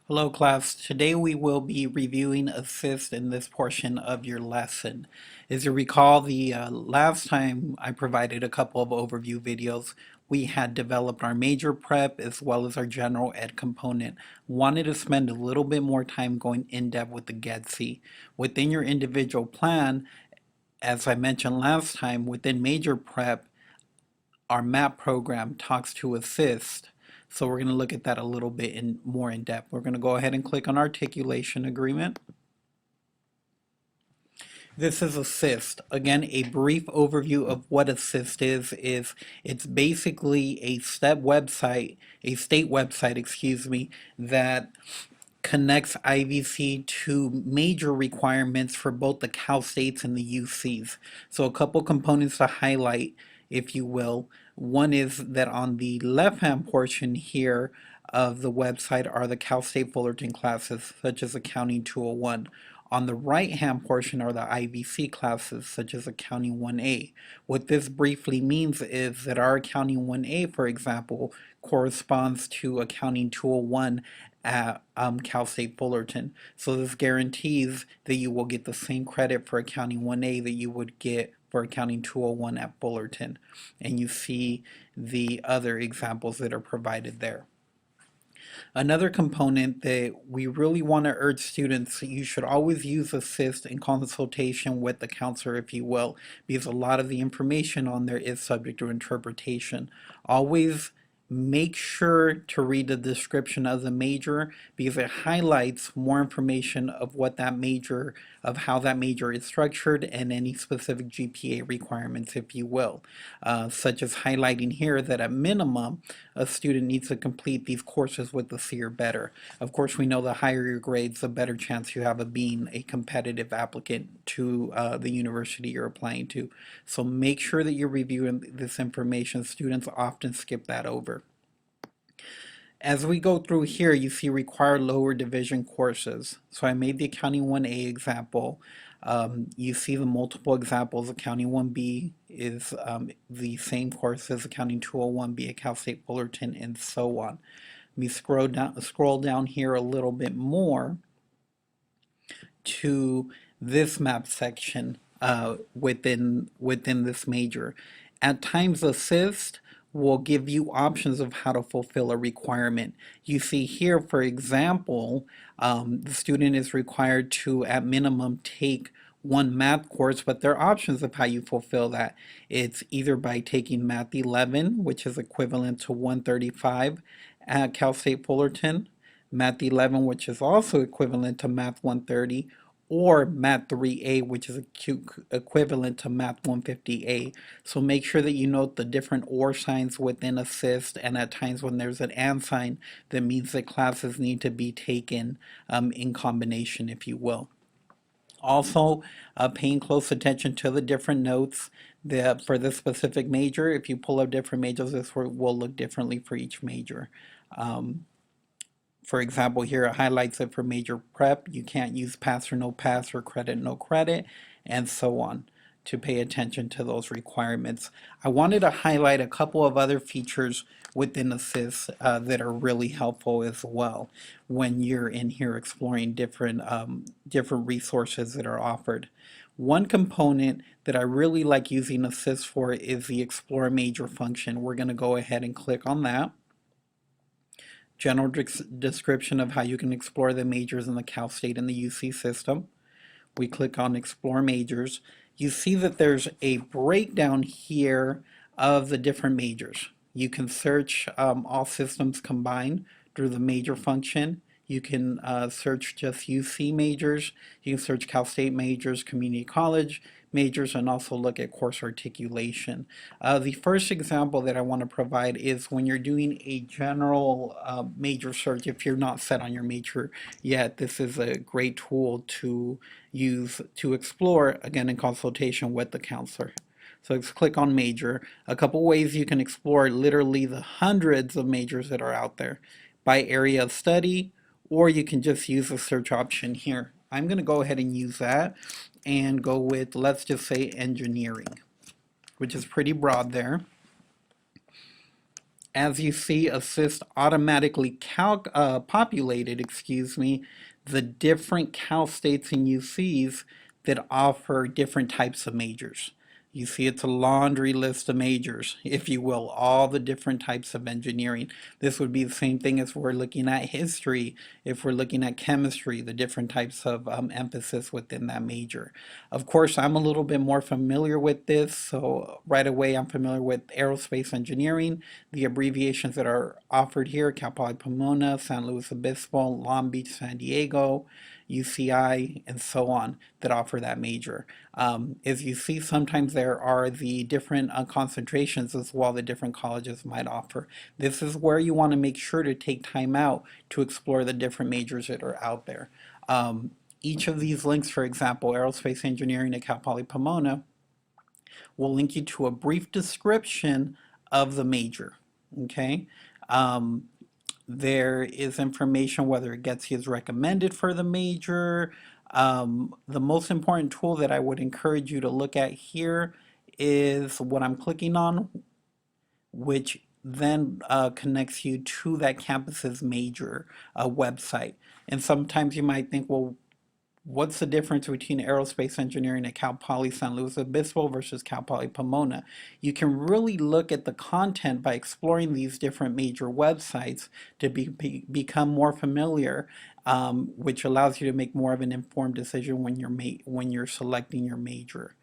Hello class, today we will be reviewing assist in this portion of your lesson. As you recall, the last time I provided a couple of overview videos, we had developed our major prep as well as our general ed component. Wanted to spend a little bit more time going in depth with the GEDC. Within your individual plan, as I mentioned last time, within major prep, our MAP program talks to assist. So we're going to look at that a little bit more in depth. We're going to go ahead and click on articulation agreement. This is assist. Again, a brief overview of what assist is it's basically a state website, excuse me, that connects IVC to major requirements for both the Cal States and the UCs. So a couple components to highlight, if you will. One is that on the left-hand portion here of the website are the Cal State Fullerton classes, such as Accounting 201. On the right-hand portion are the IVC classes, such as Accounting 1A. What this briefly means is that our Accounting 1A, for example, corresponds to Accounting 201 at Cal State Fullerton. So this guarantees that you will get the same credit for Accounting 1A that you would get for Accounting 201 at Fullerton. And you see the other examples that are provided there. Another component that we really want to urge students, you should always use assist in consultation with the counselor, if you will, because a lot of the information on there is subject to interpretation. Always make sure to read the description of the major because it highlights more information of what that major, of how that major is structured and any specific GPA requirements, if you will, such as highlighting here that at minimum a student needs to complete these courses with a C or better. Of course, we know the higher your grades, the better chance you have of being a competitive applicant to the university you're applying to. So make sure that you're reviewing this information. Students often skip that over. As we go through here, you see required lower division courses. So I made the Accounting 1A example. You see the multiple examples. Accounting 1B is the same course as Accounting 201B at Cal State Fullerton, and so on. Let me scroll down here a little bit more to this map section within this major. At times, assist will give you options of how to fulfill a requirement. You see here, for example, the student is required to, at minimum, take one math course, but there are options of how you fulfill that. It's either by taking Math 11, which is equivalent to 135 at Cal State Fullerton, Math 11, which is also equivalent to Math 130, or Math 3A, which is equivalent to Math 150A. So make sure that you note the different or signs within assist, and at times when there's an and sign, that means that classes need to be taken in combination, if you will. Also, paying close attention to the different notes that for this specific major. If you pull up different majors, this will look differently for each major. For example, here it highlights it for major prep. You can't use pass or no pass or credit, no credit, and so on to pay attention to those requirements. I wanted to highlight a couple of other features within Assist that are really helpful as well when you're in here exploring different resources that are offered. One component that I really like using Assist for is the Explore Major function. We're going to go ahead and click on that. General description of how you can explore the majors in the Cal State and the UC system. We click on Explore Majors. You see that there's a breakdown here of the different majors. You can search all systems combined through the major function. You can search just UC majors. You can search Cal State majors, community college majors, and also look at course articulation. The first example that I want to provide is when you're doing a general major search. If you're not set on your major yet, this is a great tool to use to explore, again in consultation with the counselor. So let's click on major. A couple ways you can explore literally the hundreds of majors that are out there by area of study, or you can just use the search option here. I'm going to go ahead and use that and go with, let's just say, engineering, which is pretty broad there. As you see, Assist automatically populated, the different Cal States and UCs that offer different types of majors. You see, it's a laundry list of majors, if you will, all the different types of engineering. This would be the same thing as we're looking at history, if we're looking at chemistry, the different types of emphasis within that major. Of course, I'm a little bit more familiar with this, so right away I'm familiar with aerospace engineering, the abbreviations that are offered here: Cal Poly Pomona, San Luis Obispo, Long Beach, San Diego, UCI, and so on that offer that major. As you see, sometimes there are the different concentrations as well that different colleges might offer. This is where you want to make sure to take time out to explore the different majors that are out there. Each of these links, for example, aerospace engineering at Cal Poly Pomona, will link you to a brief description of the major. Okay. There is information whether it gets you as recommended for the major. The most important tool that I would encourage you to look at here is what I'm clicking on, which then connects you to that campus's major website. And sometimes you might think, well, what's the difference between aerospace engineering at Cal Poly San Luis Obispo versus Cal Poly Pomona? You can really look at the content by exploring these different major websites to become more familiar, which allows you to make more of an informed decision when you're selecting your major.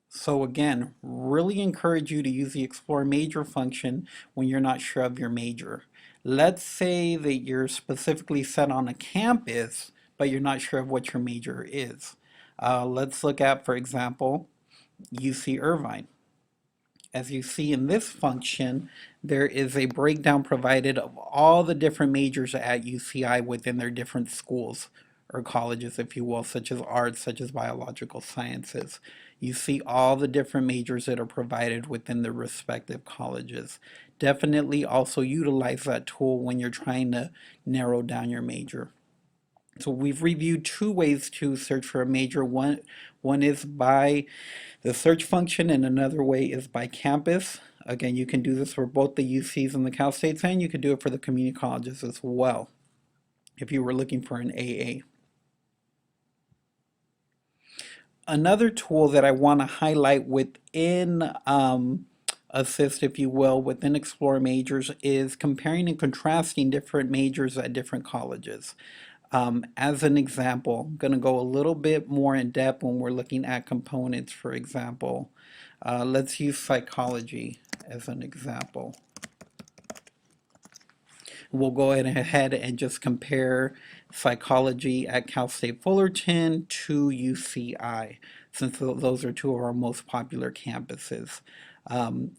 So again, really encourage you to use the Explore Major function when you're not sure of your major. Let's say that you're specifically set on a campus, but you're not sure of what your major is. Let's look at, for example, UC Irvine. As you see in this function, there is a breakdown provided of all the different majors at UCI within their different schools or colleges, if you will, such as arts, such as biological sciences. You see all the different majors that are provided within the respective colleges. Definitely also utilize that tool when you're trying to narrow down your major. So we've reviewed two ways to search for a major. One is by the search function, and another way is by campus. Again, you can do this for both the UCs and the Cal States, and you can do it for the community colleges as well if you were looking for an AA. Another tool that I want to highlight within Assist, if you will, within Explore Majors is comparing and contrasting different majors at different colleges. As an example, I'm going to go a little bit more in depth when we're looking at components, for example. Let's use psychology as an example. We'll go ahead and just compare psychology at Cal State Fullerton to UCI, since those are two of our most popular campuses.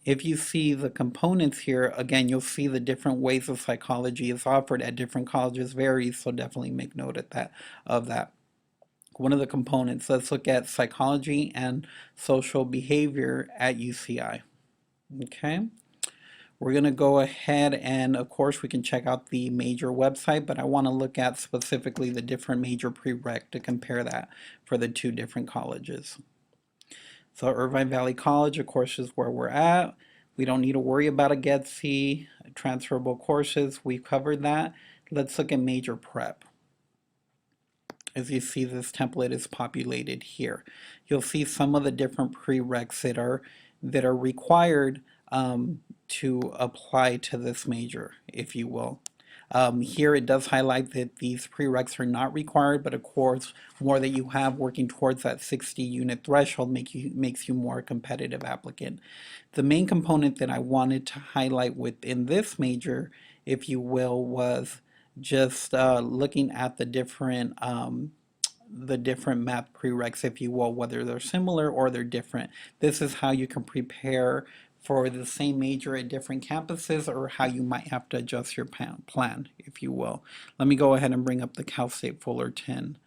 If you see the components here, again, you'll see the different ways of psychology is offered at different colleges varies, so definitely make note of that. One of the components, let's look at psychology and social behavior at UCI. Okay. We're going to go ahead and, of course, we can check out the major website, but I want to look at specifically the different major prereq to compare that for the two different colleges. So Irvine Valley College, of course, is where we're at. We don't need to worry about a GEDC, transferable courses. We've covered that. Let's look at major prep. As you see, this template is populated here. You'll see some of the different prereqs that are required to apply to this major, if you will. Here it does highlight that these prereqs are not required, but of course, more that you have working towards that 60 unit threshold makes you more a competitive applicant. The main component that I wanted to highlight within this major, if you will, was just looking at the different math prereqs, if you will, whether they're similar or they're different. This is how you can prepare for the same major at different campuses, or how you might have to adjust your plan, if you will. Let me go ahead and bring up the Cal State Fullerton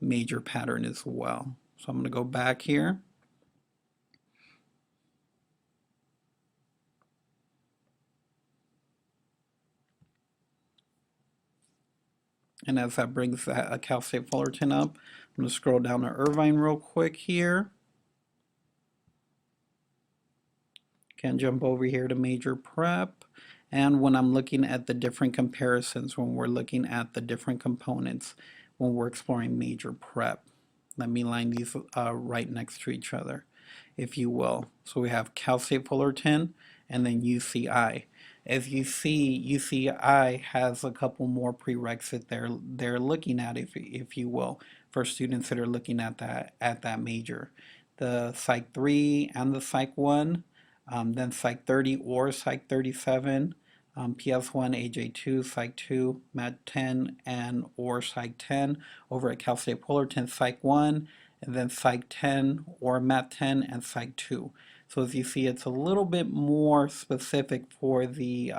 major pattern as well. So I'm going to go back here. And as that brings that Cal State Fullerton up, I'm going to scroll down to Irvine real quick here. Can jump over here to major prep. And when I'm looking at the different comparisons, when we're looking at the different components, when we're exploring major prep, let me line these right next to each other, if you will. So we have Cal State Fullerton and then UCI. As you see, UCI has a couple more prerequisites they're looking at, if you will, for students that are looking at that major. The Psych 3 and the Psych 1, then Psych 30 or Psych 37, PS1, AJ2, Psych 2, Mat 10, and or Psych 10 over at Cal State Fullerton, Psych 1, and then Psych 10 or Mat 10 and Psych 2. So as you see, it's a little bit more specific for the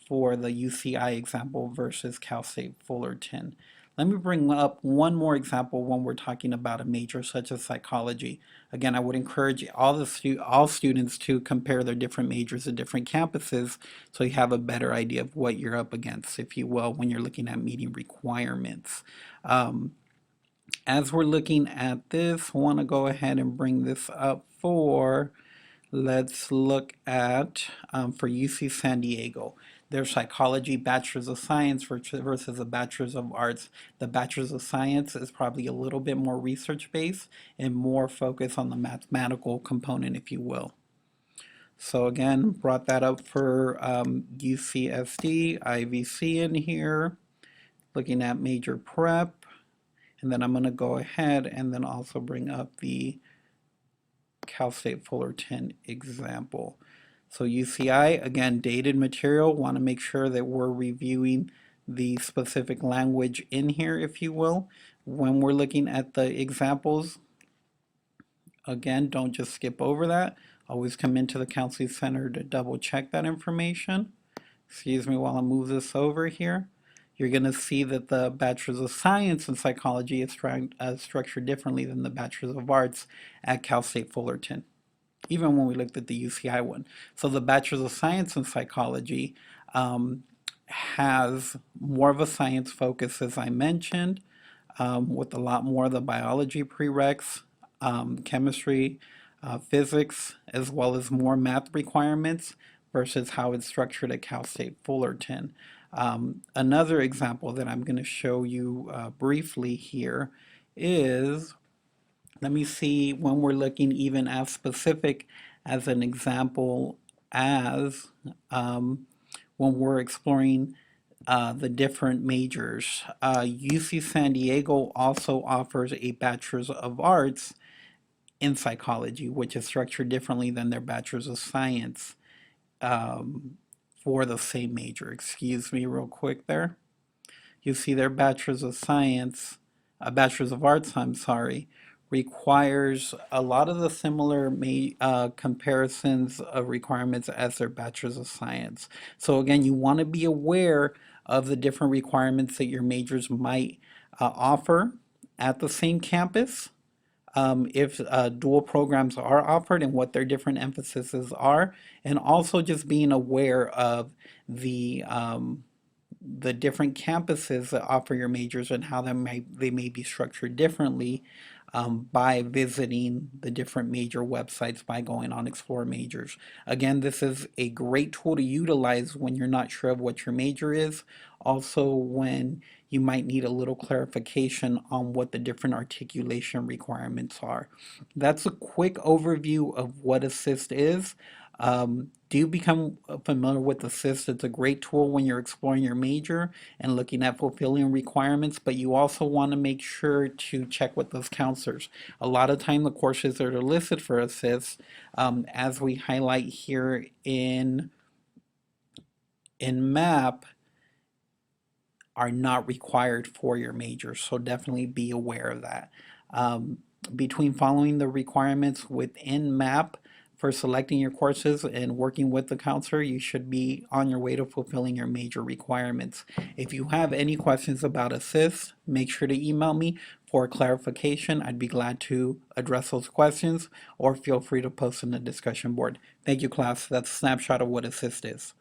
UCI example versus Cal State Fullerton. Let me bring up one more example when we're talking about a major such as psychology. Again, I would encourage all students to compare their different majors at different campuses so you have a better idea of what you're up against, if you will, when you're looking at meeting requirements. As we're looking at this, I want to go ahead and bring this up for, let's look at, for UC San Diego, their psychology Bachelor's of Science versus a Bachelor's of Arts. The Bachelor's of Science is probably a little bit more research-based and more focused on the mathematical component, if you will. So again, brought that up for UCSD, IVC in here, looking at major prep. And then I'm going to go ahead and then also bring up the Cal State Fullerton example. So UCI, again, dated material, want to make sure that we're reviewing the specific language in here, if you will. When we're looking at the examples, again, don't just skip over that. Always come into the Counseling Center to double check that information. Excuse me while I move this over here. You're going to see that the Bachelor's of Science in Psychology is structured differently than the Bachelor's of Arts at Cal State Fullerton, even when we looked at the UCI one. So the Bachelor's of Science in Psychology has more of a science focus, as I mentioned, with a lot more of the biology prereqs, chemistry, physics, as well as more math requirements versus how it's structured at Cal State Fullerton. Another example that I'm going to show you briefly here is, let me see, when we're looking even as specific as an example as when we're exploring the different majors. UC San Diego also offers a Bachelor's of Arts in Psychology, which is structured differently than their Bachelor's of Science for the same major. Excuse me real quick there. You see their Bachelor's of Science, Bachelor's of Arts, I'm sorry, requires a lot of the similar comparisons of requirements as their Bachelor's of Science. So again, you want to be aware of the different requirements that your majors might offer at the same campus. If dual programs are offered and what their different emphases are, and also just being aware of the different campuses that offer your majors and how they may be structured differently by visiting the different major websites by going on Explore Majors. Again, this is a great tool to utilize when you're not sure of what your major is. Also, when you might need a little clarification on what the different articulation requirements are. That's a quick overview of what Assist is. Do become familiar with Assist. It's a great tool when you're exploring your major and looking at fulfilling requirements, but you also want to make sure to check with those counselors. A lot of time the courses that are listed for Assist, as we highlight here in MAP, are not required for your major, so definitely be aware of that. Between following the requirements within MAP for selecting your courses and working with the counselor, you should be on your way to fulfilling your major requirements. If you have any questions about Assist, make sure to email me for clarification. I'd be glad to address those questions, or feel free to post in the discussion board. Thank you, class. That's a snapshot of what Assist is.